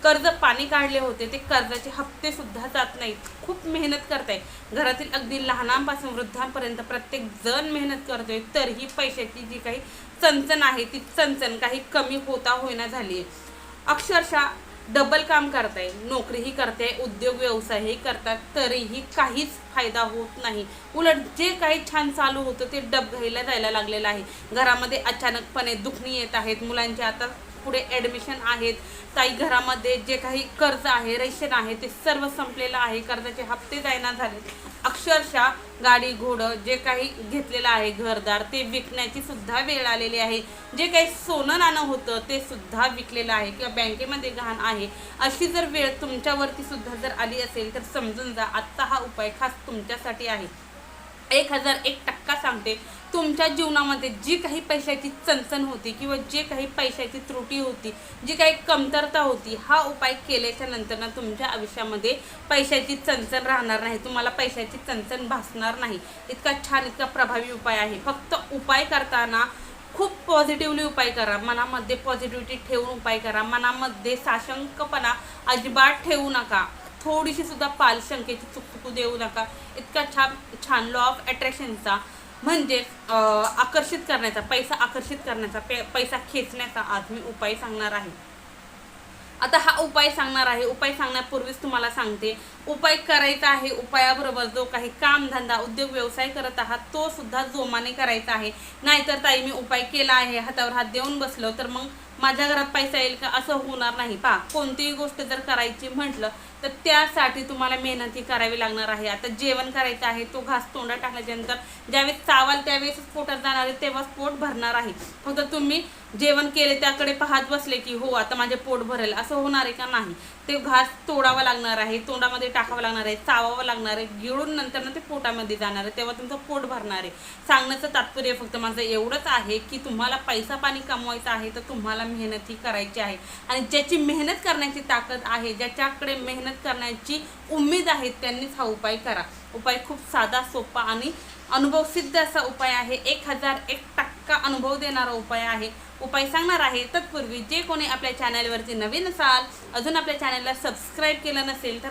कर्ज पाणी काढले होते ते कर्जाचे हप्ते सुद्धा जात नाहीत. खूप मेहनत करताय, घरातील अगदी लहानांपासून वृद्धांपर्यंत प्रत्येक जण मेहनत करतोय, तरीही पैशाची जी काही चणचण आहे ती चणचण काही कमी होता होईना झाली आहे. अक्षरशः डबल काम करताय, नोकरीही करताय, उद्योग व्यवसायही करतात, तरीही काहीच फायदा होत नाही. उलट जे काही छान चालू होतं ते डबघाईला जायला लागलेलं आहे. घरामध्ये अचानकपणे दुखणी येत आहेत, मुलांचे आता पुढे ॲडमिशन आहेत, ताई घरामध्ये जे काही कर्ज आहे, रेशन आहे ते सर्व संपलेलं आहे, कर्जाचे हप्ते जायना झाले. अक्षरशः गाडी घोडं जे काही घेतलेलं आहे घरदार ते विकण्याची सुद्धा वेळ आलेली आहे. जे काही सोनं नाणं होतं ते सुद्धा विकलेलं आहे किंवा बँकेमध्ये गहाण आहे. अशी जर वेळ तुमच्यावरती सुद्धा जर आली असेल तर समजून जा, आत्ता हा उपाय खास तुमच्यासाठी आहे. 1001% सांगते, तुमच्या जीवनामध्ये जी काही पैशाची चणचण होती किंवा जे काही पैशाची त्रुटी होती, जी काही कमतरता होती, हा उपाय केल्याच्या नंतर ना तुमच्या आयुष्यामध्ये पैशाची चणचण राहणार नाही, तुम्हाला पैशाची चणचण भासणार नाही. इतका छान, इतका प्रभावी उपाय आहे. फक्त उपाय करताना खूप पॉझिटिव्हली उपाय करा, मनामध्ये पॉझिटिव्हिटी ठेवून उपाय करा, मनामध्ये साशंकपणा अजिबात ठेवू नका, थोडीशी सुद्धा पालशंकेची चुकचुकू देऊ नका. इतका छान लॉ ऑफ अट्रॅक्शनचा म्हणजे आकर्षित करण्याचा, पैसा आकर्षित करण्याचा, पैसा खेचण्याचा आज मी उपाय सांगणार आहे. आता हा उपाय सांगणार आहे, उपाय सांगण्यापूर्वीच तुम्हाला सांगते, उपाय करायचा आहे. उपायाबरोबर जो काही कामधंदा, उद्योग व्यवसाय करत आहात तो सुद्धा जोमाने करायचा आहे. नाहीतर ताई मी उपाय केला आहे, हातावर हात देऊन बसलो तर मग माझ्या घरात पैसा येईल का, असं होणार नाही. पहा, कोणतीही गोष्ट जर करायची म्हटलं तर त्यासाठी तुम्हाला मेहनती करावी लागणार आहे. आता जेवण करायचं आहे, तो घास तोंडात टाकल्याच्यानंतर ज्यावेळेस चावाल त्यावेळेस पोटात जाणार आहे, तेव्हाच पोट भरणार आहे. फक्त तुम्ही जेवण केले त्याकडे पाहत बसले की हो आता माझे पोट भरेल, असं होणार आहे का, नाही. ते घास तोडावा लागणार आहे, तोंडामध्ये टाकावं लागणार आहे, चावावं लागणार आहे, गिळून नंतर ना ते पोटामध्ये जाणार आहे, तेव्हा तुमचं पोट भरणार आहे. सांगण्याचं तात्पर्य फक्त माझं एवढंच आहे की तुम्हाला पैसा पाणी कमवायचा आहे तर तुम्हाला मेहनतही करायची आहे. आणि ज्याची मेहनत करण्याची ताकद आहे, ज्याच्याकडे मेहनत करण्याची उमेद आहे, त्यांनीच हा उपाय करा. उपाय खूप साधा, सोपा आणि अनुभवसिद्ध असा उपाय आहे. 1001% अनुभव देणारा उपाय आहे. उपाय सांगणार आहे तत्पूर्वी जे कोणी आपल्या चॅनलवरती नवीन असाल, अजून आपल्या चॅनलला सबस्क्राईब केलं नसेल तर